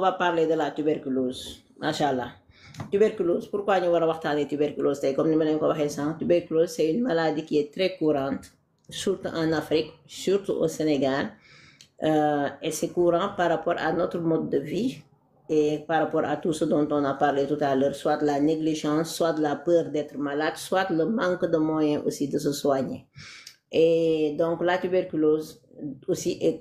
va parler de la tuberculose. Machallah. Tuberculose, pourquoi nous allons parler de tuberculose? Comme nous l'avons dit, tuberculose, c'est une maladie qui est très courante, surtout en Afrique, surtout au Sénégal. Et c'est courant par rapport à notre mode de vie et par rapport à tout ce dont on a parlé tout à l'heure, soit de la négligence, soit de la peur d'être malade, soit le manque de moyens aussi de se soigner. Et donc la tuberculose aussi est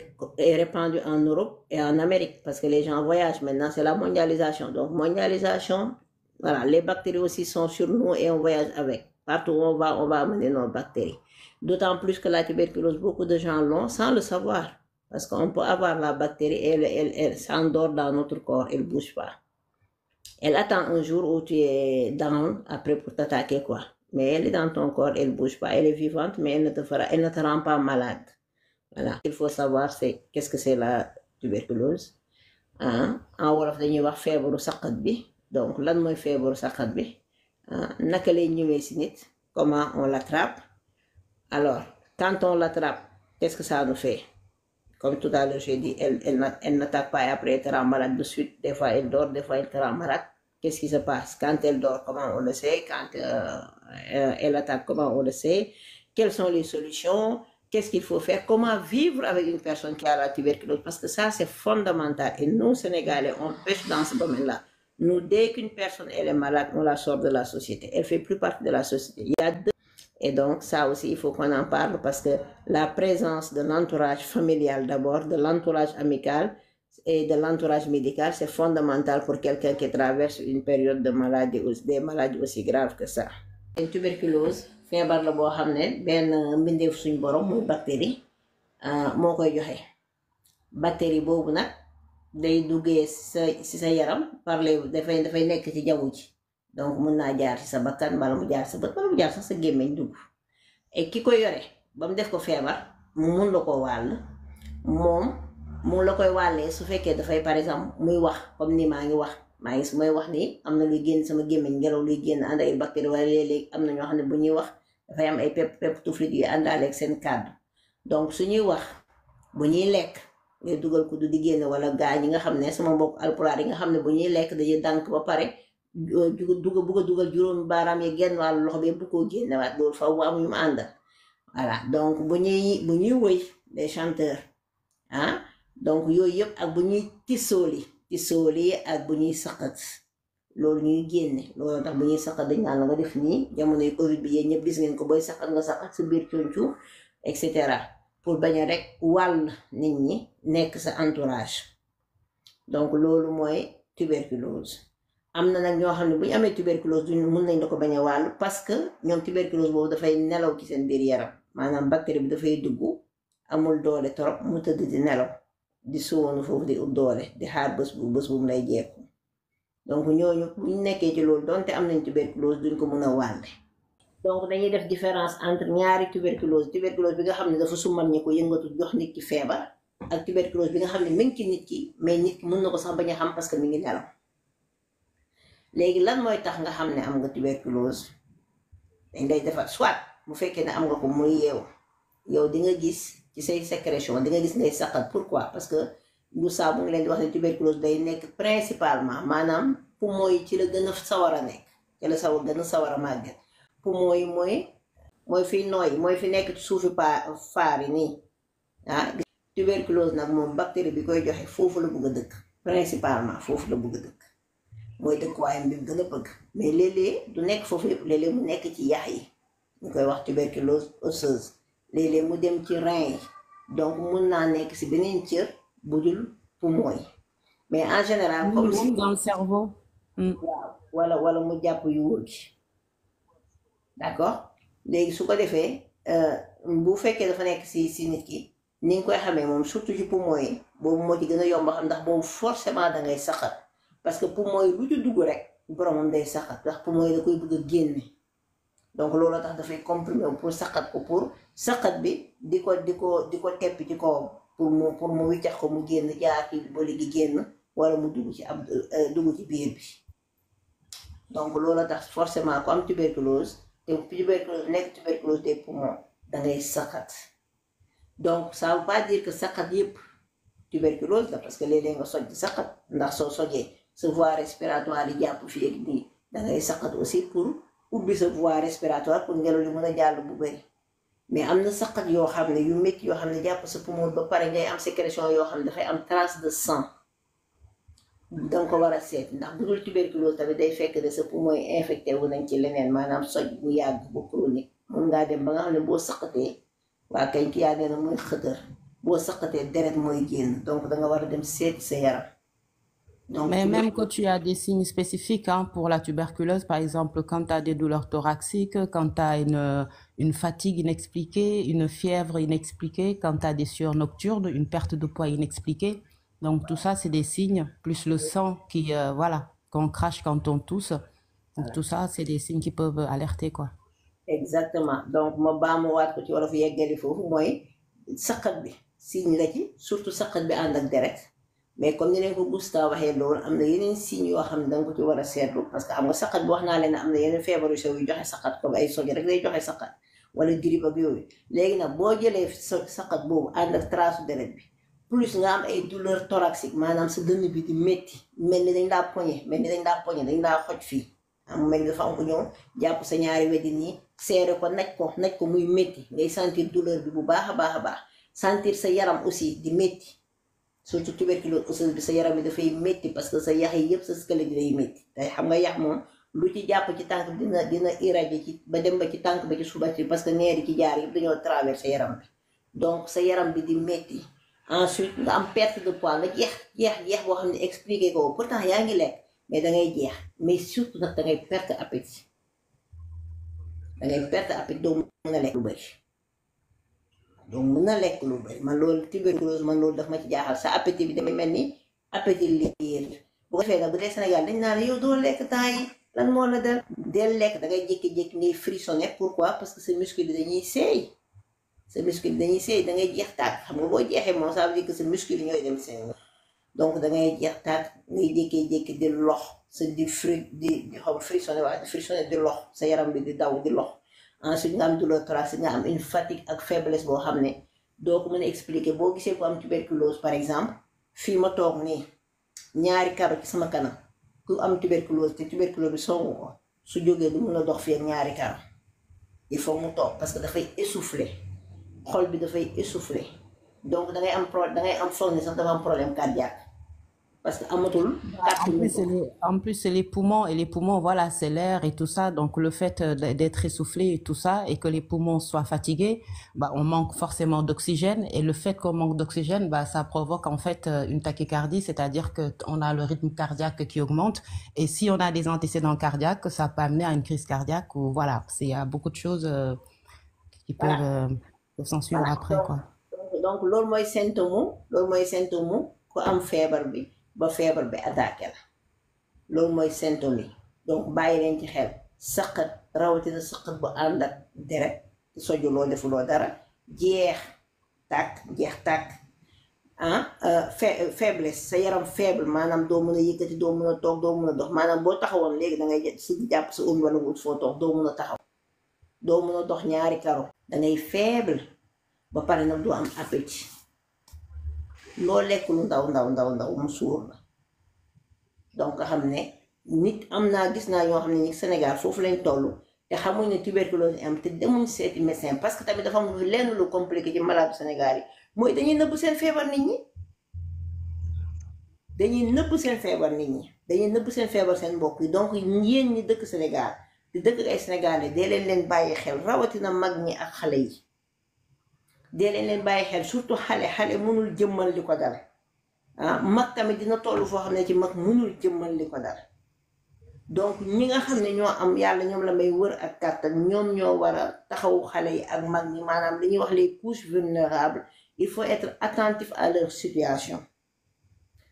répandue en Europe et en Amérique parce que les gens voyagent maintenant, c'est la mondialisation. Donc mondialisation, voilà, les bactéries aussi sont sur nous et on voyage avec. Partout où on va amener nos bactéries. D'autant plus que la tuberculose, beaucoup de gens l'ont sans le savoir. Parce qu'on peut avoir la bactérie et elle s'endort dans notre corps, elle ne bouge pas. Elle attend un jour où tu es down après pour t'attaquer quoi. Mais elle est dans ton corps, elle ne bouge pas. Elle est vivante, mais elle ne te rend pas malade. Voilà. Il faut savoir c'est qu'est-ce que c'est la tuberculose. En wolof dañuy wax feebaru saqat bi. Donc lan mooy feebaru saqat bi. Naka lay ñëwee ci nit. Comment on l'attrape. Alors, quand on l'attrape, qu'est-ce que ça nous fait? Comme tout à l'heure, j'ai dit, elle n'attaque pas et après elle te rend malade de suite. Des fois, elle dort, des fois, elle te rend malade. Qu'est-ce qui se passe? Quand elle dort, comment on le sait? Quand elle attaque, comment on le sait? Quelles sont les solutions? Qu'est-ce qu'il faut faire? Comment vivre avec une personne qui a la tuberculose? Parce que ça, c'est fondamental. Et nous, Sénégalais, on pêche dans ce domaine-là. Nous, dès qu'une personne elle est malade, on la sort de la société. Elle ne fait plus partie de la société. Il y a deux. Et donc, ça aussi, il faut qu'on en parle parce que la présence de l'entourage familial d'abord, de l'entourage amical et de l'entourage médical, c'est fondamental pour quelqu'un qui traverse une période de maladie, des maladies aussi graves que ça. Une tuberculose, feebar la boo xam ne benn mbindeef suñ borom muy bactérie moo koy joxe. Bactérie boobu nag day duggee si sa yaram par les dafay nekk ci jaww ji. Donc mun naa jaar ci sa bakkan wala mu jaar sa bët wala mu jaar sax sa gémmiñ dugg et ki ko yore ba mu def ko feebar mun la ko wàll moom mu la koy wàllee su fekkee dafay par exemple muy wax comme ni maa ngi su may wax nii am na luy génn sama gémmiñ ngelaw luy génn ànd ay bactéries wala léeg-léeg am na ñoo xam ne bu ñuy wax dafay am ay pepp tuflit yu àndaaleeg seen kàddu donc su ñuy wax bu ñuy lekk ngay dugal ko du di génn wala gaa ñi nga xam ne sama mbokk alpulaar yi nga xam ne bu ñuy lekk dañuy dànk ba pare bugg a dugal juróomi baaraam yi genn wàllu loxo bi bu ko génnewaat loolu faw bu am ñu mu àndal voilà donc bu ñuy wëy les chanteurs donc yooyu yëpp ak bu ñuy tissooli ak bu ñuy saqat loolu ñuy génne loolu tax bu ñuy saqat dañ naan la nga def nii jamonoy Covid bi yéen ñëpp gis ngeen ko booy saqat nga saqat sa biir concu et cetera pour bañ a rek wàll nit ñi nekk sa entourage donc loolu mooy tuberculose. am na nag ñoo xam ne bu ñu amee tuberculose duñ mun nañ la ko bañ a wàll parce que ñoom tuberculose boobu dafay nelaw ci seen biir yaram maanaam bactérie bi dafay dugg amul doole trop mu tëdd di nelaw di suwoonu foofu di ut doole di xaar bés bu mu lay jeeku donc ñooñu bu ñu nekkee ci loolu donte am nañ tuberculose duñ ko mun a wàlle donc dañuy def différence entre ñaari tuberculose bi nga xam ne dafa summal ñi ko yëngatu jox nit ki feebar ak tuberculose bi nga xam ne mi ngi ci nit ki mais nit ki mun na ko sax bañ a xam parce que mi ngi nelaw léegi lan mooy tax nga xam ne am nga tuberculose dañ lay defar soit bu fekkee ne am nga ko muy yow di nga gis ci say sécrétion di nga gis ngay saqat pourquoi parce que bu saa bu ngi leen di wax ne tuberculose day nekk principalement maanaam poumon yi ci la gën a sawar a nekk ci la gën a sawar a màgget poumon yi mooy fi nooy mooy fi nekk ci suufi faar yi nii tuberculose nag moom bactérie bi koy joxe foofu la bëgg a dëkk principalement foofu la bëgg a dëkk mooy dëkkuwaayam bi gën a bëgg mais léeg-léeg du nekk foofu yëpp léeg-léeg mu nekk ci yax yi ñu koy wax tuberculose osseuse léeg-léeg mu dem ci rein yi donc mun naa nekk si beneen cër bu dul poumon yi mais en général comme si dans le cerveau waaw wala mu jàpp yuur gi d'accord léegi su ko defee bu fekkee dafa nekk si nit ki ni nga koy xamee moom surtout ci poumon yi boobu moo ci gën a yomb xam ndax boobu forcément da ngay saqat parce que poumon yi lu ci dugg rek boromam day saqat ndax poumon yi da koy bëgg a génne donc loolu tax dafay comprimé pour saqat ko pour saqat bi di ko teppi ci kawam pour mu wiccax ko mu génn jaar ci boli gi génn wala mu dugg ci biir bi donc loolu tax forcément ko am tuberculose te nekk tuberculose des poumons da ngay saqat donc ça veut pas dire que saqat yëpp tuberculose la parce que léeg-léeg nga soj di saqat ndax soo sojee sa voie respiratoire yi jàpp fii ak nii dangay saqat aussi pour ubbi sa voie respiratoire pour ngelaw li mën a jàll bu bëri mais am na saqat yoo xam ne yu métti yoo xam ne jàpp sa poumon ba pare ngay am sécrétion yoo xam ne dafay am trace de sang danga ko war a seet ndax bu dul tuberculose tamit day fekk ne sa poumon yi infecté wu nañ ci leneen maanaam soj bu yàgg bu chronique mun ngaa dem ba nga xam ne boo saqatee waa kañ ki yaa nee na mooy xëtër boo saqatee deret mooy génn donc danga war a dem seeti sa yaram. Donc, Mais même quand tu as des signes spécifiques hein, pour la tuberculose, par exemple, quand tu as des douleurs thoraciques, quand tu as une fatigue inexpliquée, une fièvre inexpliquée, quand tu as des sueurs nocturnes, une perte de poids inexpliquée. Donc, tout ça, c'est des signes, plus le sang qui, voilà, qu'on crache quand on tousse. Donc, tout ça, c'est des signes qui peuvent alerter, quoi. Exactement. Donc, ma baamuwaat ko ci wolof yeggali foofu mooy saqat bi signe la ci surtout saqat bi ànd ak deret mais comme ni leen ko Gustave waxee loolu am na yeneen signes yoo xam ne danga ko ci war a seetlu parce que xam nga saqat bi wax naa leen ne am na yeneen feebar yu sew yu joxe saqat comme ay soj rek day joxe saqat wala grippe ak yooyu léegi nag boo jëlee saqat boobu ànd ak trace deret bi plus nga am ay douleur thoracique maanaam sa dënn bi di métti mel ni dañ laa poñe dañ laa xoj fii am mel ni dafa am ko ñëw jàpp sa ñaari weddi nii seere ko naj ko muy métti ngay sentir douleur bi bu baax a baax sentir sa yaram aussi di métti surtout tuberculose osseuse bi sa yaram bi dafay métti parce que sa yax yi yëpp sa squelette bi day métti tey xam nga yax moom lu ci jàpp ci tànk bi dina irradier ci ba dem ba ci tànk ba ci suba ci parce que neer yi ci jaar yëpp dañoo traversé yaram bi donc sa yaram bi di métti ensuite nga am perte de poids nga jeex boo xam ne expliqué ko pourtant yaa ngi lekk mais dangay jeex mais surtout nag dangay perte appétit doo mën a lekk lu bëri man loolu tuberculose man loolu daf ma ci jaaxal sa appétit bi damay mel ni appétit liir bu ko defee nag bu dee Sénégal dañ naan yow doo lekk temps yi lan moo la dal del lekk dangay jékki-jékki ngay frissonner pourquoi parce que sa muscle bi dañuy seey dangay jeex tàkk xam nga boo jeexee moom ça veut dire que sa muscle yi ñooy dem seen donc dangay jeex tàkk ngay jékki-jékki di lox sa di frissonner di lox sa yaram bi di daw di lox ensuite nga am douleur thoracique nga am une fatigue ak faiblesse boo xam ne doo ko mën a expliquer boo gisee ko am tuberculose par exemple fii ma toog nii ñaari karo ci sama kanam ku am tuberculose te tuberculose bi songu ko su jógee du mën a dox fii ak ñaari karo il faut mu toog parce que dafay essouffler xol bi dafay essouffler donc dangay am foog ne sax dafa am problème cardiaque parce que amatul en plus c'est les poumons et les poumons voilà c'est l'air et tout ça donc le fait d'être essoufflé et tout ça et que les poumons soient fatigués on manque forcément d'oxygène et le fait qu'on manque d'oxygène ça provoque en fait une tachycardie c'est-à-dire que on a le rythme cardiaque qui augmente et si on a des antécédents cardiaques ça peut amener à une crise cardiaque ou voilà il y a beaucoup de choses qui peuvent s'en suivre après quoi. Donc loolu mooy symptôme ku am feebar bi ba feebar bi attaqué la loolu mooy symptôme yi donc bàyyi leen ci xel saqat rawatina saqat bu ànd ak deret sojuloo defuloo dara jeex tàkk faiblesse sa yaram faible maanaam doo mën a yëkkati doo mën a toog doo mën a dox maanaam boo taxawoon léegi dangay jàpp sa oom wala nga ut foo toog doo mën a taxaw doo mën a dox ñaari karo dangay faible ba pare nag doo am appétit loo lekk lu ndaw mu suur la donc nga xam ne nit gis naa ñoo xam ne ñi Sénégal foofu lañ toll te xamuñ ne tuberculose am te demuñ seeti médecin parce que tamit dafa am lenn lu compliqué ci malade Sénégal yi mooy dañuy nëbb seen feebar nit ñi dañuy nëbb seen feebar seen mbokk yi donc yéen ñi dëkk Sénégal di dëkk ay Sénégalais dee leen bàyyi xel rawatina mag ñi ak xale yi dee leen bàyyi xel surtout xale mënul jëmmal li ko dal mag tamit dina toll foo xam ne ci mag mënul jëmmal li ko dal donc ñi nga xam ne ñoo am yàlla ñoom la may wër ak kàttan ñoom ñoo war a taxawu xale yi ak mag ñi maanaam li ñuy wax les couches vulnérables il faut être attentif à leur situation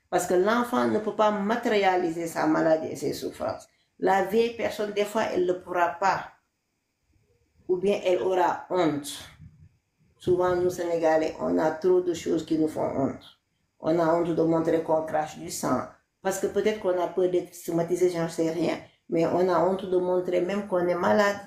parce que l'enfant ne peut pas matérialiser sa maladie et ses souffrances. La vieille personne des fois elle ne pourra pas ou bien elle aura honte. Souvent, nous, Sénégalais, on a trop de choses qui nous font honte. On a honte de montrer qu'on crache du sang. Parce que peut-être qu'on a peur d'être stigmatisé, j'en sais rien. Mais on a honte de montrer même qu'on est malade.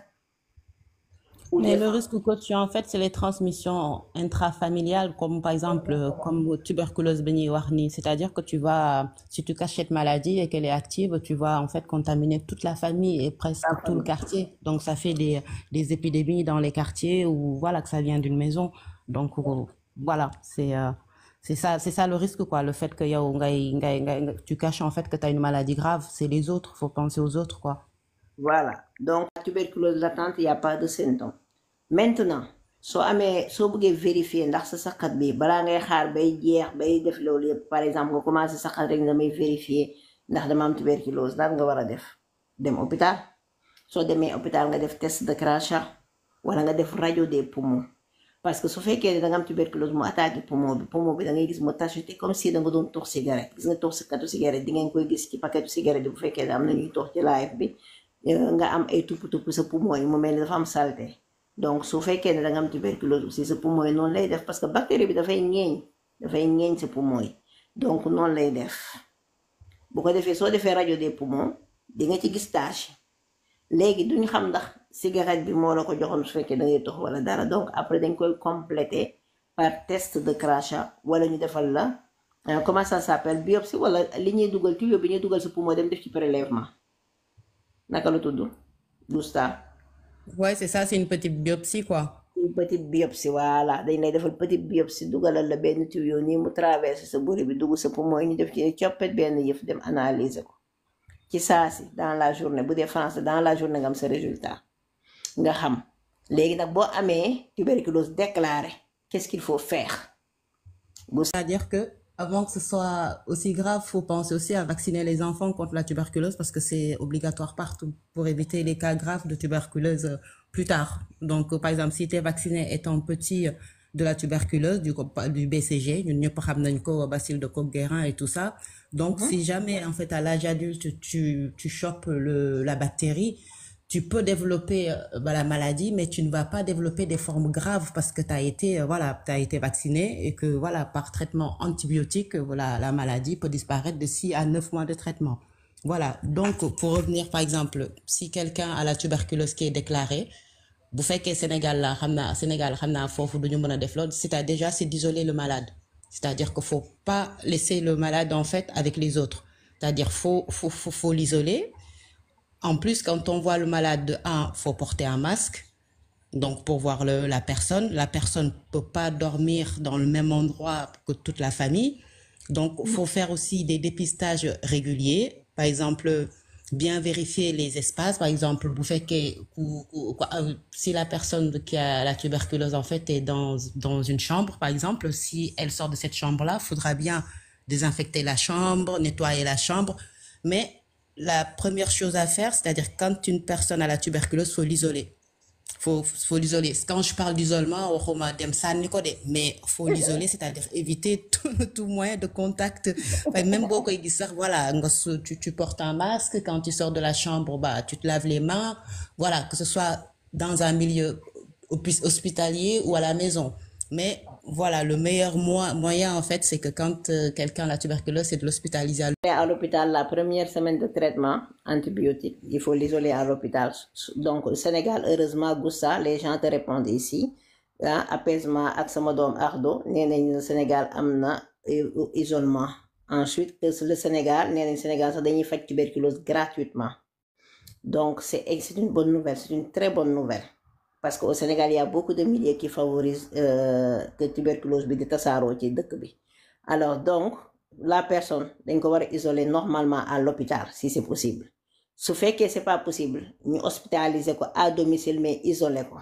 ou Mais des le fois. risque que tu as, en fait, c'est les transmissions intrafamiliales, comme par exemple, comme tuberculose béni warni. C'est-à-dire que tu vas, si tu caches cette maladie et qu'elle est active, tu vas en fait contaminer toute la famille et presque tout le quartier. Donc, ça fait des épidémies dans les quartiers où, voilà, que ça vient d'une maison. Donc, voilà, c'est ça le risque, quoi. Le fait que tu caches en fait que tu as une maladie grave, c'est les autres. Faut penser aux autres, quoi. Voilà. Donc, la tuberculose latente, il n'y a pas de symptômes. Maintenant, soo bëggee vérifier ndax sa saqat bi balaa ngay xaar bay jeex bay def loolu yëpp par exemple nga commencé saqat rek nga may vérifier ndax dama am tuberculose lan nga war a def dem hôpital soo demee hôpital nga def test de crachat wala nga def radio des poumons parce que su fekkee ne da nga am tuberculose mu attaqué poumon bi da ngay gis mu tacheté comme si da nga doon tox cigarette gis nga tox katu cigarette di ngeen koy gis ci paquetu cigarette bi bu fekkee ne am na ñuy tox ci live bi nga am ay tupp sa poumon yi mu mel ni dafa am saleté donc su fekkee ne da nga am tuberculose aussi sa poumon yi noonu lay def parce que bactérie bi dafay ñeeñ sa poumon yi donc noonu lay def bu ko defee soo defee radio des poumons di nga ci gis tache léegi duñ xam ndax cigarette bi moo la ko joxoon su fekkee da ngay tox wala dara donc après dañ koy compléter par test de crachat wala ñu defal la comment ça s'appelle biopsie wala li ñuy dugal tuyau bi ñuy dugal sa poumon dem def ci prélèvement naka la tudd Gustave. Ouais, c'est ça, c'est une petite biopsie, quoi. Une petite biopsie voilà dañ lay defal petite biopsie dugalal la benn tuyau nii mu traversé sa buri bi dugg sa poumon yi ñu def ci coppet benn yëf dem analyser ko ci saa si dans la journée bu dee France dans la journée nga am sa résultat nga xam léegi nag boo amee tuberculose déclarée qu'est-ce qu'il faut faire. C'est-à-dire que avant que ce soit aussi grave, faut penser aussi à vacciner les enfants contre la tuberculose parce que c'est obligatoire partout pour éviter les cas graves de tuberculose plus tard. Donc, par exemple, si tu es vacciné étant petit de la tuberculose, du BCG, ñun ñëpp xam nañ ko bacille de Koch-Guérin et tout ça. Donc, si jamais, en fait, à l'âge adulte, tu chopes la bactérie, tu peux développer la maladie, mais tu ne vas pas développer des formes graves parce que tu as été, t'as été vacciné et que, voilà, par traitement antibiotique, voilà, la maladie peut disparaître de 6 à 9 mois de traitement. Voilà. Donc, pour revenir, par exemple, si quelqu'un a la tuberculose qui est déclarée, bu fekkee Sénégal la Sénégal foofu duñu mën a def loolu c'est d'isoler le malade. C'est-à-dire qu'il faut pas laisser le malade, en fait, avec les autres. C'est-à-dire faut l'isoler. En plus, quand on voit le malade, faut porter un masque. Donc, pour voir la personne. La personne peut pas dormir dans le même endroit que toute la famille. Donc, faut faire aussi des dépistages réguliers. Par exemple, bien vérifier les espaces. Par exemple, vous faites si la personne qui a la tuberculose, en fait, est dans une chambre, par exemple, si elle sort de cette chambre-là, faudra bien désinfecter la chambre, nettoyer la chambre. Mais la première chose à faire, c'est-à-dire quand une personne a la tuberculose, faut l'isoler. Faut l'isoler. Quand je parle d'isolement, mais faut l'isoler, c'est-à-dire éviter tout moyen de contact. Enfin, même beaucoup ils disent voilà, tu portes un masque, quand tu sors de la chambre, tu te laves les mains, voilà, que ce soit dans un milieu hospitalier ou à la maison. Mais voilà, le meilleur moyen, en fait, c'est que quand quelqu'un a la tuberculose, c'est de l'hospitaliser à l'hôpital la première semaine de traitement antibiotique. Il faut l'isoler à l'hôpital. Donc, au Sénégal, heureusement, Goussa, les gens te répondent ici. Apaisement, Aksamadom, Ardo, le Sénégal amna isolement. Ensuite, le Sénégal, le Sénégal, ça donne fait tuberculose gratuitement. Donc, c'est une bonne nouvelle, c'est une très bonne nouvelle. Parce qu'au Sénégal, il y a beaucoup de milieux qui favorisent que tuberculose bi di tasaaroo ci dëkk bi. Alors donc, la personne dañ ko war a isoler normalement à l'hôpital si c'est possible. Su fekkee c'est pas possible, ñu hospitaliser ko à domicile mais isoler ko.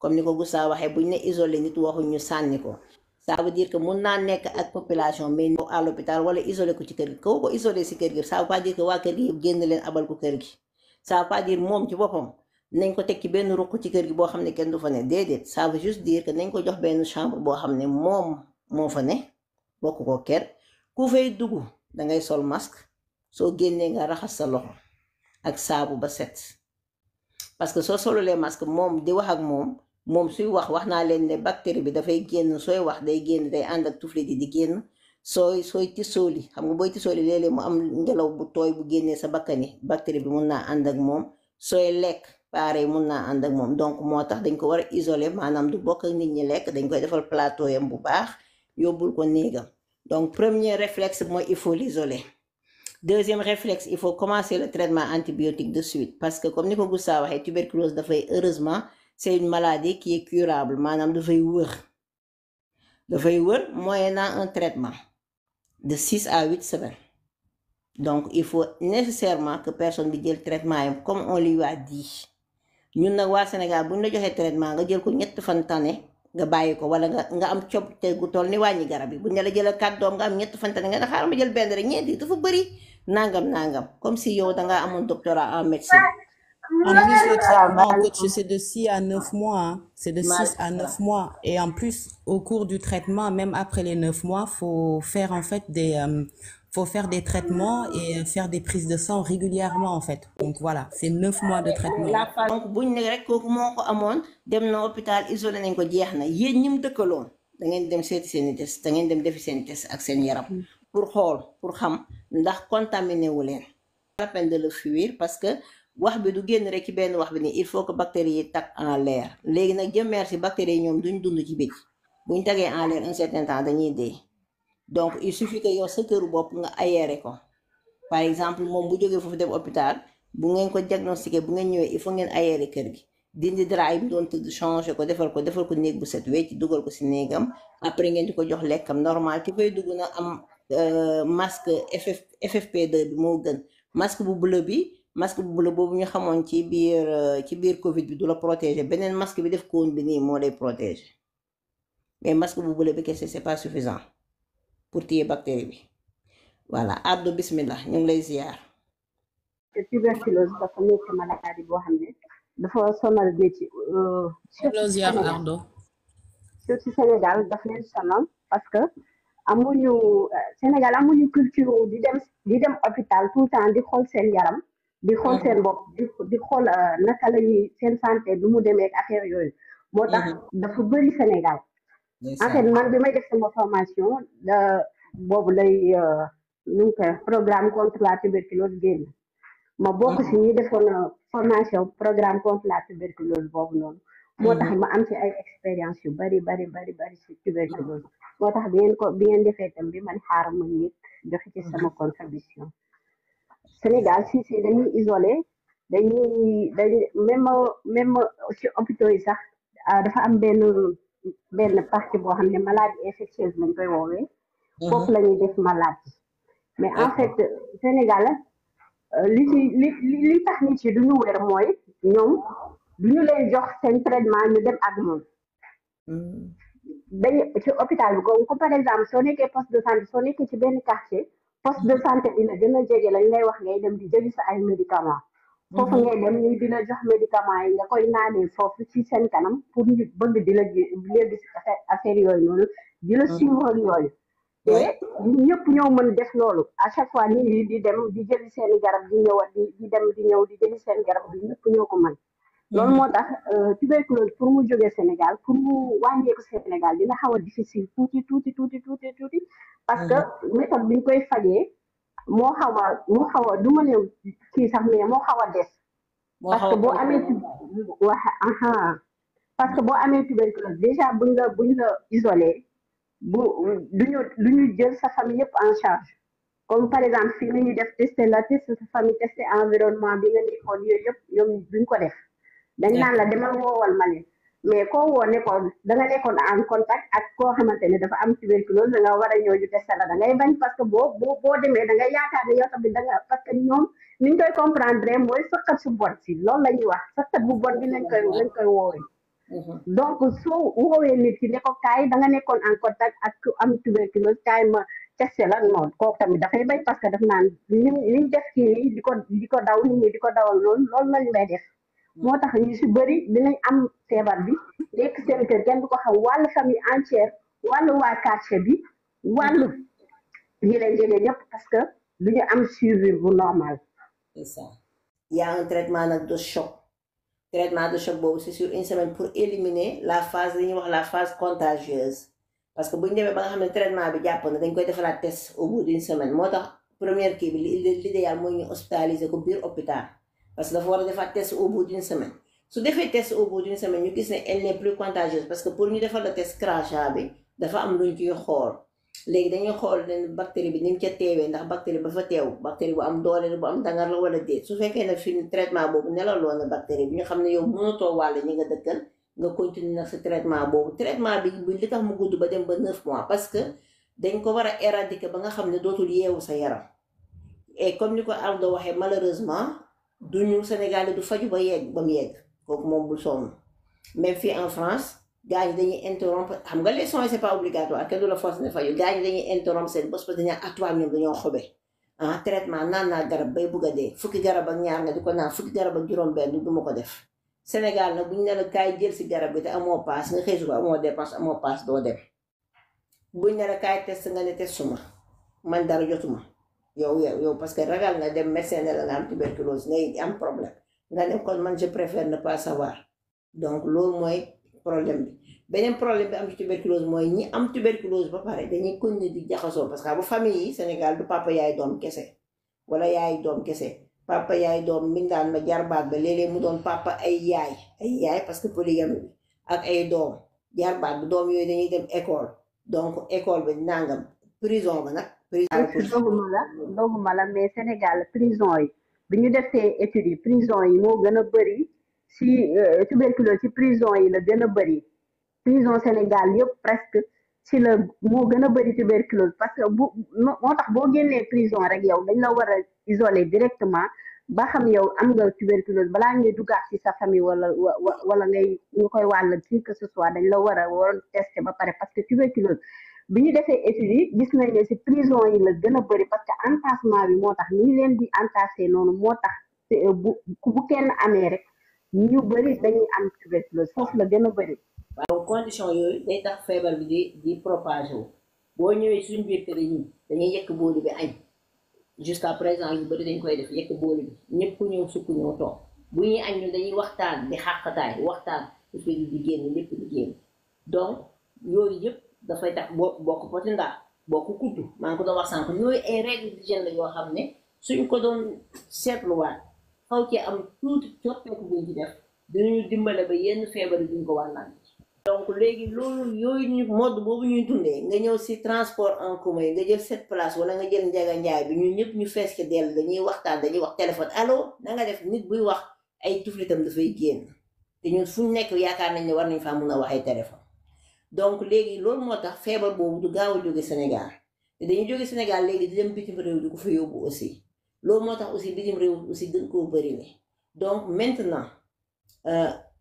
Comme ni ko Goussa waxee bu ñu ne isoler nit waxuñ ñu sànni ko. Ça veut dire que mun naa nekk ak population mais ñëw à l'hôpital wala isoler ko ci kër gi. Ko isoler ci kër gi, ça veut pas dire que waa kër gi yëpp génn leen abal ko kër gi. Ça veut pas dire moom ci boppam nañ ko teg ci benn ruq ci kër gi boo xam ne kenn du fa ne déedéet. Ça veut juste dire que nañ ko jox benn chambre boo xam ne moom moo fa ne bokk ko kër. Ku fay dugg da ngay sol masque soo génnee nga raxas sa loxo ak saabu ba set parce que soo solulee masque moom di wax ak moom suy wax naa leen ne bactérie bi dafay génn sooy wax day génn day ànd ak tuflit yi di génn sooy tisooli xam nga booy tisooli léeg-léeg mu am ngelaw bu tooy bu génnee sa bakkani bactérie bi mun naa ànd ak moom sooy lekk pareil mun naa ànd ak moom donc moo tax dañ ko war a isoler maanaam du bokk ak nit ñi lekk dañ koy defal plateau yam bu baax yóbbul ko néegam donc premier réflexe mooy il faut l'isoler. Deuxième réflexe, il faut commencer le traitement antibiotique de suite parce que comme ni ko Gustave waxee tuberculose dafay heureusement c'est une maladie qui est curable maanaam dafay wër moyennant un traitement de 6 à 8 semaines. Donc il faut nécessairement que personne bi jël traitement yam comme on lui a dit ñun nag waa Sénégal bu ñu la joxee traitement nga jël ko ñett fan tane nga bàyyi ko wala nga am coppite gu toll ni wàññi garab yi bu ñu la jëlee 4 doom nga am ñett fan tane nga ne xaaral ma jël benn rek ñeenti dafa bëri nangam comme si yow dangaa amoon doctorat en médecine. En plus, le traitement, coach, c'est de 6 à 9 mois. Hein. C'est de 6 à 9 mois. Et en plus, au cours du traitement, même après les 9 mois, faut faire en fait faut faire des traitements et faire des prises de sang régulièrement en fait. Donc voilà, c'est 9 mois de traitement. Donc buñ ne rek kooku moo ko amoon dem na hôpital isolé nañ ko jeex na yéen ñi mu dëkkaloon da ngeen dem seeti seeni test da ngeen dem defi seen test ak seen yaram pour xool pour xam ndax contaminé wu leen. La peine de le fuir parce que wax bi du génn rek ci benn wax bi ni il faut que bactéries yi tag en l'air léegi nag jëmmeer si bactéries yi ñoom duñ dund ci biti buñ tagee en l'air un certain temps dañuy dee. Donc il suffit que yow sa këru bopp nga aéré ko par exemple moom bu jógee foofu dem hôpital bu ngeen ko diagnostiqué bu ngeen ñëwee il faut ngeen aéré kër gi dindi drap yi mu doon tëdd changé ko defal ko néeg bu set wecc dugal ko si néegam après ngeen di ko jox lekkam normal ki fay dugg na am masque FFP2 bi moo gën masque bu bleu boobu ñu xamoon ci biir Covid bi du la protéger beneen masque bi def koon bi nii moo lay protéger mais masque bu bleu bi kese c'est pas suffisant pour téye bactérie bi voilà Ardo bismillah ñu ngi lay ziar. Tuberculose dafa nekk maladie boo xam ne dafa sonal nit yi. ziar Ardo. surtout Sénégal daf leen sonal parce que Sénégal amuñu culture di dem hôpital tout le temps di xool seen yaram. di xool seen bopp di xool naka la ñuy seen santé bi mu demee ak affaire yooyu. moo tax dafa bëri Sénégal. en fait man bi may def sama formation boobu lay programme contre la tuberculose génn ma bokk si ñi defoon formation programme contre la tuberculose boobu noonu moo tax ma am ci ay expérience yu bari si tuberculose moo tax bi ngeen defee tam bi man xaaral ma nit joxe ci sama contribution Sénégal si dañuy isolé dañuy même ci hôpitaux yi sax dafa am benn partie boo xam ne maladie infectieuse lañ koy woowee foofu la ñuy def maladie mais en fait Sénégal li tax nit yi duñu wér mooy ñoom duñu leen jox seen traitement ñu dem ak moom dañ ci hôpital bi ko par exemple soo nekkee poste de santé soo nekkee ci benn quartier poste de santé bi la gën a jege lañ lay wax ngay dem di jëli sa ay médicaments foofu ngay dem ñu di la jox médicaments yi nga koy naanee foofu ci seen kanam pour ñu bëgg di la gis affaire yooyu noonu di la suivre yooyu te ñëpp ñoo mën def loolu à chaque fois nit ñi di dem di jëli seen garab di ñëwaat di dem di ñëw di jëli seen garab bi ñëpp ñoo ko mën loolu moo tax tuberculose pour mu jógee Sénégal pour mu wàññeeku Sénégal dina xaw a difficile tuuti parce que méthode bi ñu koy fajee moo xaw a du ma ne kii sax mais moo xaw a des parce que boo amee tuberculose déjà buñ la isolé duñu jël sa famille yëpp en charge comme par exemple fii nañu def testé sa famille testé environnement bi nga nekkoon yooyu yëpp ñoom duñ ko def dañ naan la demal woowal ma leen mais koo woo nekkoon da nga nekkoon en contact ak koo xamante ne dafa am tuberculose da nga war a ñëw ñu testé la da ngay bañ parce que boo demee da ngay yaakaar ne yow tamit parce que ñoom niñ koy comprendre mooy sëqat su bon si loolu la ñuy wax sëqat bu bon bi lañ koy woowee donc soo woowee nit ki ne ko kaay da nga nekkoon en contact ak am tuberculose kaay ma testé la noonu kooku tamit dafay bañ parce que daf naan liñ def kii nii di ko daw nit ñi di ko dawal loolu lañ lay def moo tax ñu si bëri dinañ am feebar bi nekk seen kër kenn du ko xam wàllu famille entière wàllu waa quartier bi wàllu ñi leen jege ñëpp parce que duñu am suivi bu normal. C'est ça. Il y a un traitement de choc. Traitement de choc boobu c'est sur une semaine pour éliminer la phase li ñuy wax la phase contagieuse parce que bu ñu demee ba nga xam ne traitement bi jàpp na dañ koy defalaat test au bout d'une semaine moo tax première kii bi l'idéal mooy ñu hospitaliser ko biir hôpital parce que dafa war a defaat test au bout d'une semaine su defee test au bout d'une semaine ñu gis ne elle n'est plus contagieuse parce que pour ñu defal la test crachat bi dafa am luñ ciy xool léegi dañuy xool ne bactérie bi ni mu ca teewee ndax bactérie ba fa teew bactérie bu am doole la bu am dangar la wala déet su fekkee ne fi traitement boobu nelawloo na bactérie bi ñu xam ne yow mënatoo wàll ñi nga dëkkal nga continuer nag sa traitement boobu traitement bi li tax mu gudd ba dem ba 9 mois parce que dañ ko war a éradiquer ba nga xam ne dootul yeewu sa yaram et comme ni ko Ardo waxee malheureusement duñu Sénégal du faju ba yegg ba mu yegg kooku moom bul sonn même fii en France gars ñi dañuy interrompre xam nga les soins c'est pas obligatoire kenn du la force ne faju gars ñi dañuy interrompre seen bos parce que dañaa atuwaat ñoom dañoo xobe traitement naan naa garab bay bugg a dee fukki garab ak ñaar nga di ko naan fukki garab ak juróom-benn du ma ko def Sénégal nag bu ñu ne la kaay jël si garab bi te amoo paas nga xëy su ko amoo dépense amoo paas doo dem buñ ne la kaay test nga ne testuma man dara jotuma yow parce que ragal nga dem médecin ne la nga am tuberculose ngay am problème nga ne kon man je préfère ne pas savoir donc loolu mooy problème bi beneen problème bi am ci tuberculose mooy ñi am tuberculose ba pare dañuy continuer di jaxasoo parce que bu famille yi Sénégal du papa yaay doom kese wala yaay doom kese papa yaay doom mbindaan ma jarbaat ba léeg-léeg mu doon papa ay yaay parce que polygamie bi ak ay doom jarbaat bi doom yooyu dañuy dem école donc école bi nangam prison ba nag dooguma la mais Sénégal prison yi bi ñu defee études yi prison yi moo gën a bëri si tuberculose ci prison yi la gën a bëri prison Sénégal yëpp presque si la moo gën a bëri tuberculose parce que moo tax boo génnee prison rek yow dañ la war a isoler directement ba xam yow am nga tuberculose balaa ngay duggaat ci sa famille wala nga koy wàll qui que ce soit dañ la war a tester ba pare parce que tuberculose bi ñu defee études yi gis nañ ne si prison yi la gën a bëri parce que entassement bi moo tax ni ñu leen di entassé noonu moo tax bu kenn amee rek ñu bëri dañuy am tuberculose foofu la gën a bëri. waaw condition yooyu day tax feebar bi di propagé wu boo ñëwee suñu biir kër yi dañuy yekk booli bi añ jusqu'à présent yu bëri dañ koy def yekk booli bi ñëpp ku ñëw sukk ñëw toog bu ñuy añ ñu dañuy waxtaan di xàqataay waxtaan parce que di génn lépp di génn donc yooyu yëpp dafay tax bokk poti ndaa bokk kuddu maa ngi ko doon wax sànq yooyu ay règles d'hygiène la yoo xam ne suñ ko doon seetluwaat xaw ci am tuuti coppeeku buñ ci def dinañu dimbale ba yenn feebar yi duñ ko wàllaan donc léegi loolu yooyu ñu mode boobu ñuy dundee nga ñëw si transport en commun yi nga jël cette place wala nga jël njaga njaay bi ñun ñëpp ñu fees ci dell dañuy waxtaan dañuy wax téléphone allo na nga def nit buy wax ay tuflitam dafay génn te ñun fu ñu nekk yaakaar nañ ne war nañ faa mun a waxee téléphone donc léegi loolu moo tax feebar boobu du gaaw a jóge Sénégal te dañuy jóge Sénégal léegi di dem bitim réew di ko fa yóbbu aussi loolu moo tax aussi bitim réew aussi gën koo bëri ne donc maintenant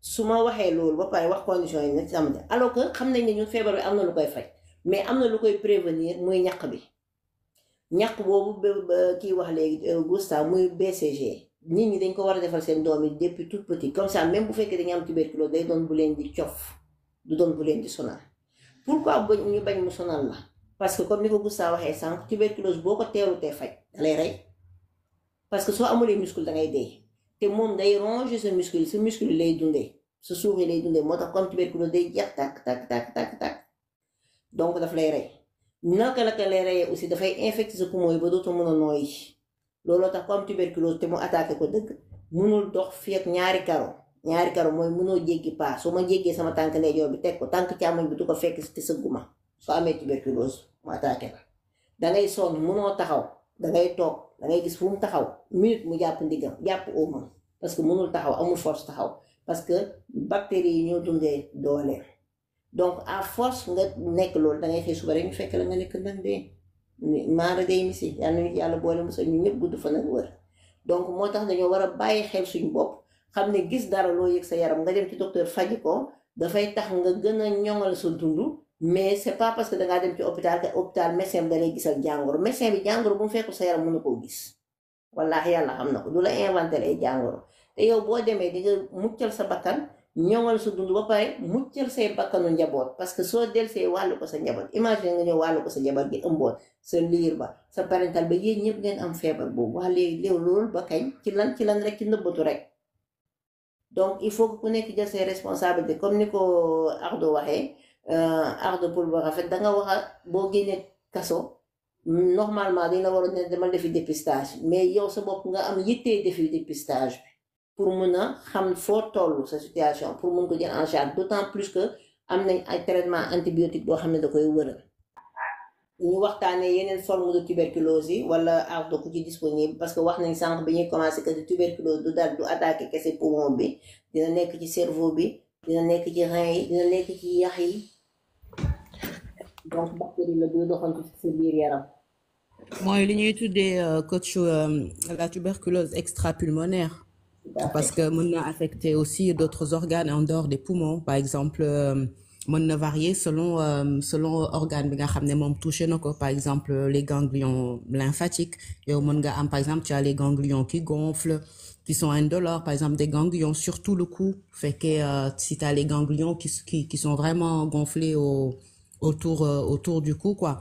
su ma waxee loolu ba pare wax conditions yi nag ci xamante alors que xam nañ ne ñun feebar bi am na lu koy faj mais am na lu koy prévenir muy ñaq bi ñaq boobu ba kii wax léegi Gustave muy BCG nit ñi dañ ko war a defal seen doom yi depuis tout petit comme ça même bu fekkee dañu am tuberculose day doon bu leen di cof du doon bu leen di sonal pourquoi ñu bañ mu sonal la parce que comme ni ko Gustave waxee sànq tuberculose boo ko teelutee faj da lay rey parce que soo amulee muscle da ngay dee te moom day ronger sa muscle yi lay dundee sa suuf yi lay dundee moo tax comme tuberculose day jeex tàkk donc daf lay rey naka la lay reyee aussi dafay infecter sa poumon yi ba dootoo mën a nooyi looloo tax comme tuberculose te mu attaqué ko dëgg mënul dox fii ak ñaari karo mooy mënoo jéggi paa soo ma jéggee sama tànk ndeyjoor bi teg ko tànk càmmoñ bi du ko fekk te sëgguma soo amee tuberculose mu attaqué la dangay sonn mënoo taxaw dangay toog dangay gis fu mu taxaw minute mu jàpp ndigam jàpp oomam parce que mënul taxaw amul force taxaw parce que bactéries yi ñoo dundee doole donc à force nga nekk loolu dangay xëy suba rek ñu fekk la nga nekk nan dee maara day misi yàlla boole mosal ñu ñëpp gudd fa nag wër donc moo tax dañoo war a bàyyi xel suñu bopp xam ne gis dara loo yëg sa yaram nga dem ci docteur faji ko dafay tax nga gën a ñoŋal sa dund mais c'est pas parce que dangaa dem ci hôpital que hôpital médecin bi da lay gisal jàngoro médecin bi jàngoro bu mu fekkul sa yaram mën na koo gis wallaahi yàlla xam na ko du la inventé ay jàngoro te yow boo demee di nga muccal sa bakkan ñoŋal sa dund ba pare muccal say bakkanu njaboot parce que soo delsee wàllu ko sa njaboot imagine nga ñëw wàllu ko sa njaboot gi ëmboon sa liir ba sa parental ba yéen ñëpp ngeen am feebar boobu wax léegi loolu ba kañ ci lan rek ci nëbbatu rek donc il faut que ku nekk jël ses responsabilités comme ni ko Ardo waxee Ardo pour ba rafet da nga wax boo génnee kaso normalement dañ la waroon ne demal defi dépistage mais yow sa bopp nga am yittee defi dépistage bi pour mun a xam foo toll sa situation pour mun ko jël en charge d'autant plus que am nañ ay traitement antibiotique boo xam ne da koy wëral ñu waxtaanee yeneen forme de tuberculose yi wala ardo ku ci disponible parce que wax nañ sànq bi ñuy commencé que de tuberculose du dal du attaqué kese poumon bi dina nekk ci cerveau bi dina nekk ci rein yi dina nekk ci yax yi donc bactérie la buy doxantu ci sa biir yaram. mooy li ñuy tuddee coach la tuberculose extra-pulmonaire. Parce que mën na affecter aussi d'autres organes en dehors des poumons par exemple mën na varier selon organe bi nga xam ne moom touché na ko par exemple les ganglions lymphatiques yow mën nga am par exemple tu as les ganglions qui gonflent qui sont indolores par exemple des ganglions surtout le cou fekkee si tu as les ganglions qui sont vraiment gonflés autour du cou quoi.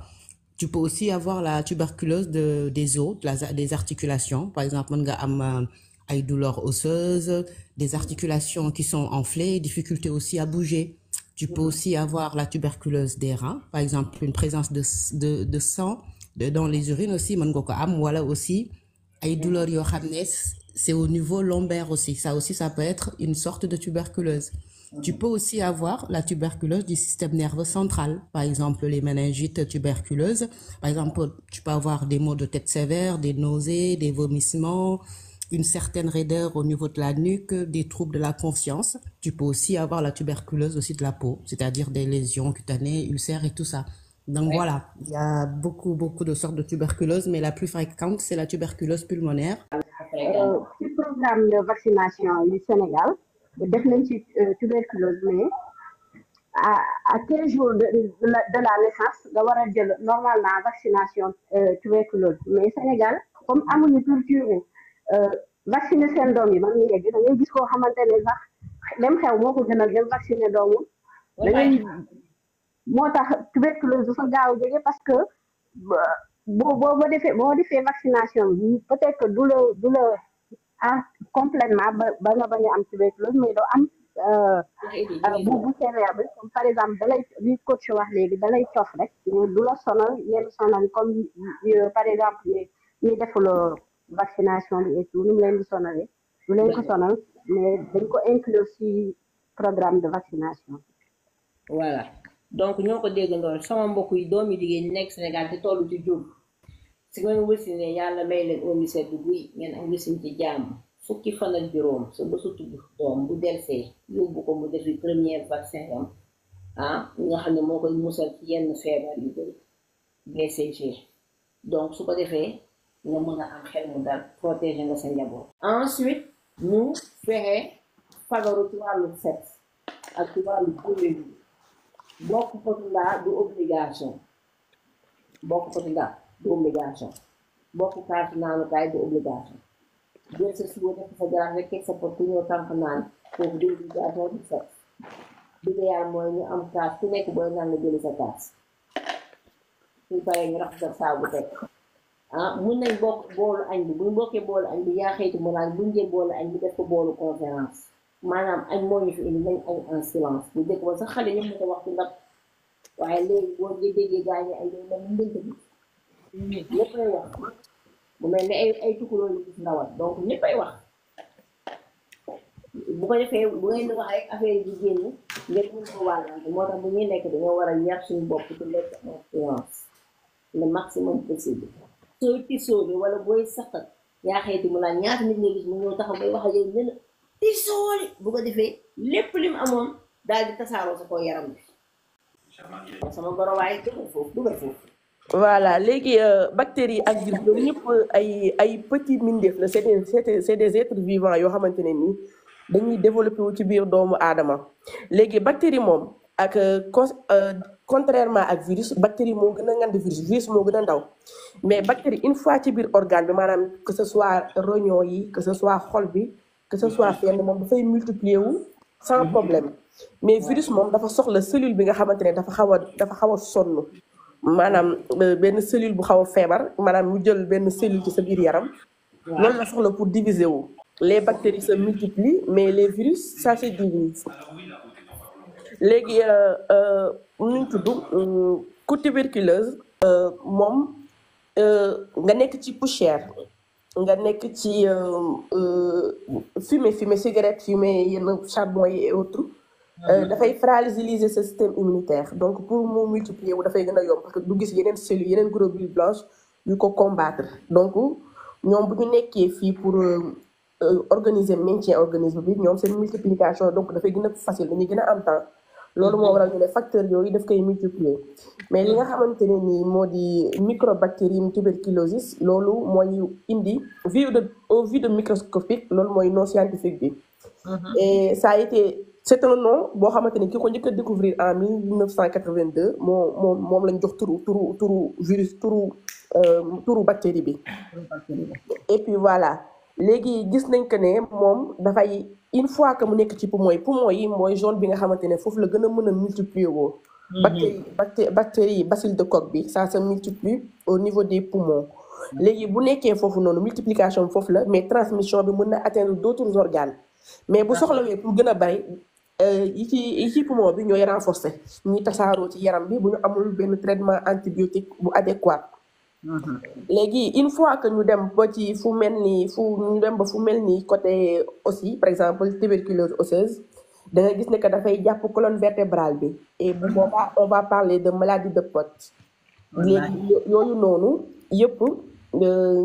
Tu peux aussi avoir la tuberculose des os des articulations par exemple mën nga am ay douleurs osseuses, des articulations qui sont enflées, difficulté aussi à bouger. Tu peux aussi avoir la tuberculose des reins, par exemple une présence de sang dans les urines aussi, mën nga ko am wala aussi ay douleurs yoo xam ne c'est au niveau lombaire aussi. Ça aussi, ça peut être une sorte de tuberculose. Tu peux aussi avoir la tuberculose du système nerveux central, par exemple les méningites tuberculeuses. Par exemple, tu peux avoir des maux de tête sévères, des nausées, des vomissements, une certaine raideur au niveau de la nuque, des troubles de la conscience. Tu peux aussi avoir la tuberculose aussi de la peau, c'est-à-dire des lésions cutanées, ulcères et tout ça. Donc voilà, il y a beaucoup de sortes de tuberculose, mais la plus fréquente, c'est la tuberculose pulmonaire. ci programme de vaccination du Sénégal def nañ ci tuberculose mais à 15 jours de la naissance nga war a jël normalement vaccination tuberculose mais Sénégal comme amuñu culture vacciner seen doom yi ba mu yegg da ngay gis koo xamante ne sax même xew moo ko gënal dem vacciner doomu da ngay moo tax tuberculose dafa gaaw a jóge parce que boo defee vaccination bi peut-être que du la complètement ba nga bañ a am tuberculose mais doo am bu sévère bi comme par exemple dalay li coach wax léegi dalay cof rek mais du la sonal yenn sonal comme par exemple ñuy defuloo vaccination bi et tout ni mu leen di sonalee du leen ko sonal mais dañ ko inclure ci programme de vaccination. Voilà donc ñoo ko déggandoor sama mbokk yi doomi jigéen ñi nekk Sénégal te tollu ci jur si ngeen wësine yàlla may leen omi sedd guy ngeen am wësin ci jàmm fukki fan ak juróom sa bésu tudd doom bu delsee yóbbu ko mu defi première vaccin am nga xam ne moo koy musal ci yenn feebar yu bëri BCG donc su ko defee nga mën a am xel mu dal protéger nga sa njaboot. Ensuite ñu fexe fagaru ci wàllu set ak ci wàllu góorlu bokk potu ndaa du obligation bokk kaatu naanukaay du obligation jël sa siwo def sa garaaf rek teg sa pot ku ñëw tànk naan foofu du obligation du set l'idéal mooy ñu am kaas ku nekk booy naan la jëli sa kaas suñ paree ñu rax sa saabu teg mun nañ bokk boolu añ bi buñ bokkee boolu añ bi yaa xëyti mu naan buñ jël boolu añ bi def ko boolu conférence maanaam añ moo ñu fi indi nañ añ en silence bu dëkk ba sax xale ñëpp ñu ko wax ci ndab waaye léegi boo déggee gaañu ay day mel ni ndënt bi ñëppay wax bu mel ni ay tukuloo yu gis ndawal donc ñëppay wax bu ko defee bu ngeen di wax rek affaire yi di génn ngeen mën ko wàllante moo tax bu ñuy nekk dañoo war a yar suñu bopp ci lekk en silence le maximum possible sooy tisoo bi wala booy saxat yaa xeeti mu naan ñaata nit nga gis mu ñëw taxaw bay wax ak yow ne la tisooli bu ko defee lépp lim amoon daal di tasaaroo sa kaw yaram bi sama goro waaye dugal foofu voilà léegi bactéries ak virus ñoom ñëpp ay petits mindeef la c'est des êtres vivants yoo xamante ne nii dañuy développé wu ci biir doomu aadama léegi bactérie moom ak contrairement ak virus bactérie moo gën a ngand virus moo gën a ndaw mais bactérie une fois ci biir organe bi maanaam que ce soit rognon yi que ce soit xol bi que ce soit fenn moom dafay multiplier wu sans problème mais virus moom dafa soxla cellule bi nga xamante ne dafa xaw a sonn maanaam benn cellule bu xaw a feebar maanaam mu jël benn cellule ci sa biir yaram loolu la soxla pour diviser wu les bactéries se multiplient mais les virus ça se divise léegi nuñ tudd ku tuberculose moom nga nekk ci poussière nga nekk ci fumer cigarette fumer yenn charbon yi et autres dafay fragiliser ce système immunitaire donc pour mu multiplier wu dafay gën a yomb parce que du gis yeneen cellules yeneen globules blanches yu ko combattre donc ñoom bu ñu nekkee fii pour organiser maintien organisme bi ñoom seen multiplication donc dafay gën a facile dañuy gën a am temps loolu moo waral ñu ne facteur yooyu daf koy multiplier mais li nga xamante ne nii moo di microbacterium tuberculosis loolu mooy indi vue de microscopique loolu mooy nom scientifique bi et ça a été c'est un nom boo xamante ne ki ko njëkk a découvrir en 1982 moom lañ jox turu virus turu bactérie bi et puis voilà léegi gis nañ que ne moom dafay une fois que mu nekk ci poumon yi mooy zone bi nga xamante ne foofu la gën a mën a multiplier woo bactéries yi bacille de Koch bi ça se multiplie au niveau des poumons léegi bu nekkee foofu noonu multiplication bi foofu la mais transmission bi mën na atteindre d'autres organes mais bu soxlawee pour gën a bari yi ci poumon bi ñooy renforcer ñuy tasaaroo ci yaram bi bu ñu amul benn traitement antibiotique bu adéquat léegi une fois que ñu dem ba ci fu mel ni côté aussi par exemple tuberculose osseuse da nga gis ne que dafay jàpp colonne vertébrale bi et bu boobaa on va parler de maladie de Pott léegi yooyu noonu yëpp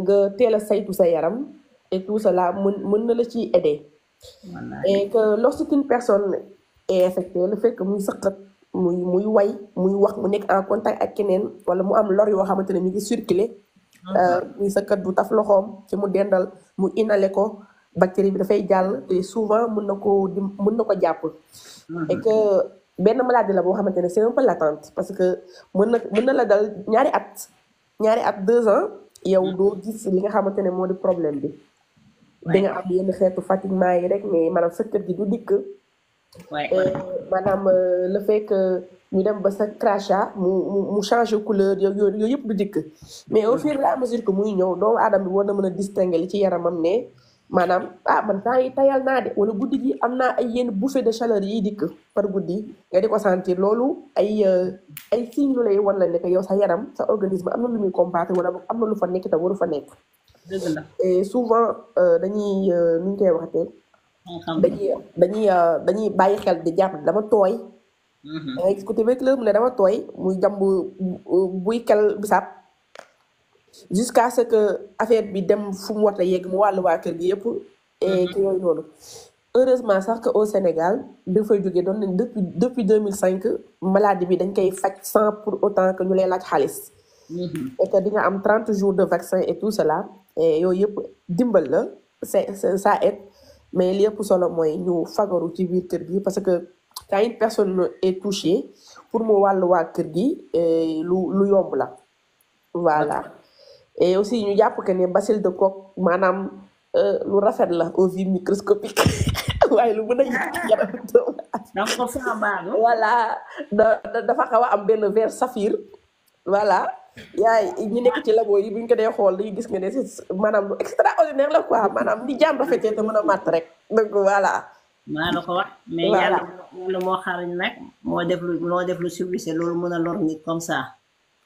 nga teel a saytu sa yaram et tout cela mën na la ci aider et que lorsqu'une personne est infectée le fait que muy sëqat muy way muy wax mu nekk en contact ak keneen wala mu am lor yoo xamante ne mi ngi circuler muy sëqat bu taf loxoom ci mu dendal mu inhalé ko bactérie bi dafay jàll te souvent mën na ko jàpp et que benn maladie la boo xamante ne c'est un peu latente parce que mën na la dal ñaari at 2 ans yow doo gis li nga xamante ne moo di problème bi da nga am yenn xeetu fatiguement yi rek mais maanaam sëqat gi du dikk maanaam le fait que ñu dem ba sa crachat mu changer couleur yooyu yëpp du dikk mais au fur et à mesure que muy ñëw doomu aadama bi war na mën a distinguer li ci yaramam ne maanaam man temps yi tayal naa de wala guddi gi am naa ay yenn bouffée de chaleur yiy dikk par guddi nga di ko sentir loolu ay signes lu lay wan la ne que yow sa yaram sa organisme am na lu muy combattre wala am na lu fa nekk te waru fa nekk et souvent dañuy nu ñu koy waxatee dañuy bàyyi xel di jàpp dama tooy dangay gis ko tuberculose mu ne dama tooy muy jàmb buy kel bisaab jusqu'à ce que affaire bi dem fu mu war a yegg mu wàllu waa kër gi yëpp et que yooyu noonu heureusement sax que au Sénégal bi fay jógee doon nañ depuis 2005 maladie bi dañ koy faj sans pour autant que ñu lay laaj xaalis et que di nga am 30 jours de vaccin et tout cela et yooyu yëpp dimbal la ça aide mais li ëpp solo mooy ñu fagaru ci biir kër gi parce que quand une personne est touchée pour mu wàllu waa kër gi lu yomb la voilà et aussi ñu jàpp que ne bacille de Koch maanaam lu rafet la aux vues microscopiques waaye lu mën a yaram voilà dafa xaw a am benn verre saphir voilà yaay ñi nekk ci labo yi bu ñu ko dee xool dañuy gis nga ne maanaam lu extraordinaire la quoi maanaam ni jaam rafetee te mën a màtt rek donc voilà maa la ko wax mais yàlla moo xarañ nag moo def lu civilisé loolu mën a lor nit comme ça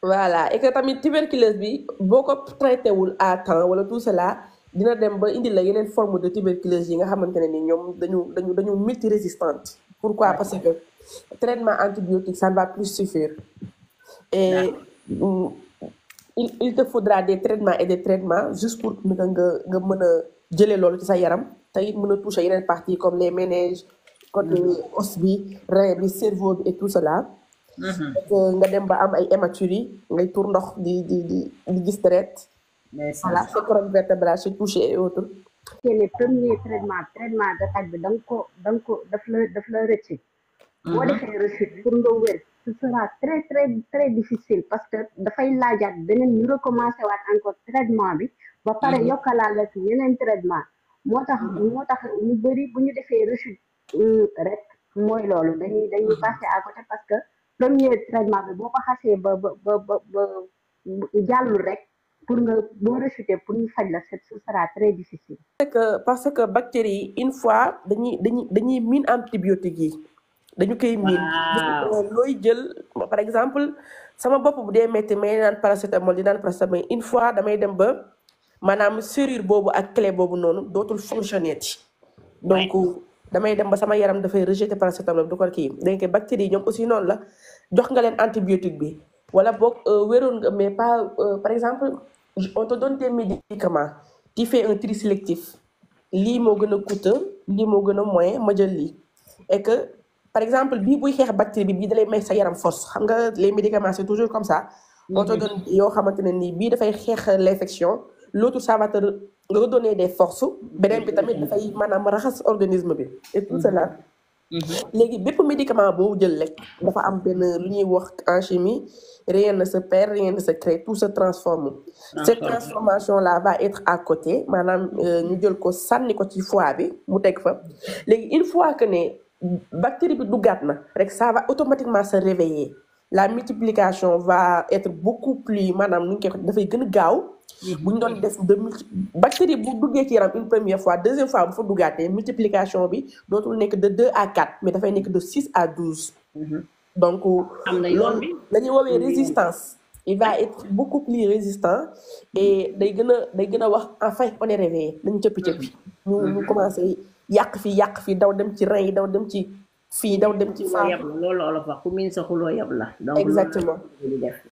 voilà et que tamit tuberculose bi boo ko traité wul à temps wala tout cela dina dem ba indi la yeneen forme de tuberculose yi nga xamante ne ni ñoom dañu multirésistante pourquoi parce que traitement antibiotique ça ne va plus suffire et il te faudra des traitements et des traitements juste pour nga mën a jëlee loolu ci sa yaram te it mën a toucher yeneen parties comme les méninges côté os bi rein bi cerveau bi et tout cela nga dem ba am ay hématuries ngay tuur ndox di gis deret voilà sa colonne vertébrale se toucher et autres c'est les premiers traitement d'attaque bi daf la rëcc boo defee rechute pour nga wér ce sera très très très difficile parce que dafay laajaat beneen ñu recommencer waat encore traitement bi ba pare yokkalaat la ci yeneen traitement moo tax ñu bëri bu ñu defee rechute rek mooy loolu dañuy passer à côté parce que premier traitement bi boo ko xasee ba jàllul rek pour nga boo rechuter pour ñu faj la ce sera très difficile. parce que bactéries une fois dañuy miin antibiotique yi dañu koy miin. looy jël par exemple sama bopp bu dee métti may naan paracétamol di naan paracétamol une fois damay dem ba maanaam serrure boobu ak clé boobu noonu dootul fonctionner ti donc damay dem ba sama yaram dafay rejeter paracétamol du ko kii donc bactéries yi ñoom aussi noonu la jox nga leen antibiotique bi wala boog wéroon nga mais pas par exemple on te donne des médicaments tu fais un tri sélectif lii moo gën a coûteux lii moo gën a moyen ma jël lii et que par exemple bii buy xeex bactérie bi bii dalay may sa yaram force xam nga les médicaments c'est toujours comme ça on te donne yoo xamante ne nii bii dafay xeex l'infection l'autre ça va te redonner des forces beneen bi tamit dafay maanaam raxas organisme bi et tout cela léegi bépp médicament boo jël rek dafa am benn lu ñuy wax en chimie rien ne se perd rien ne se crée tout se transforme cette transformation là va être à côté maanaam ñu jël ko sànni ko ci foie bi mu teg fa léegi une fois que ne bactérie bi duggaat na rek ça va automatiquement se réveiller la multiplication va être beaucoup plus maanaam nu ñu koy dafay gën a gaaw bu ñu doon def bactérie bu duggee ci yaram une première fois deuxième fois bu fa duggaatee multiplication bi dootul nekk de 2 à 4 mais dafay nekk de 6 à 12 donc loolu la ñuy woowee résistance il va être beaucoup plus résistant et day gën a wax enfin on est réveillé dañu cëppi ñu commencé yàq fi daw dem ci rein yi daw dem ci fii daw dem ci faa loolu la wax ku miin sa xuloo yab la donc exactement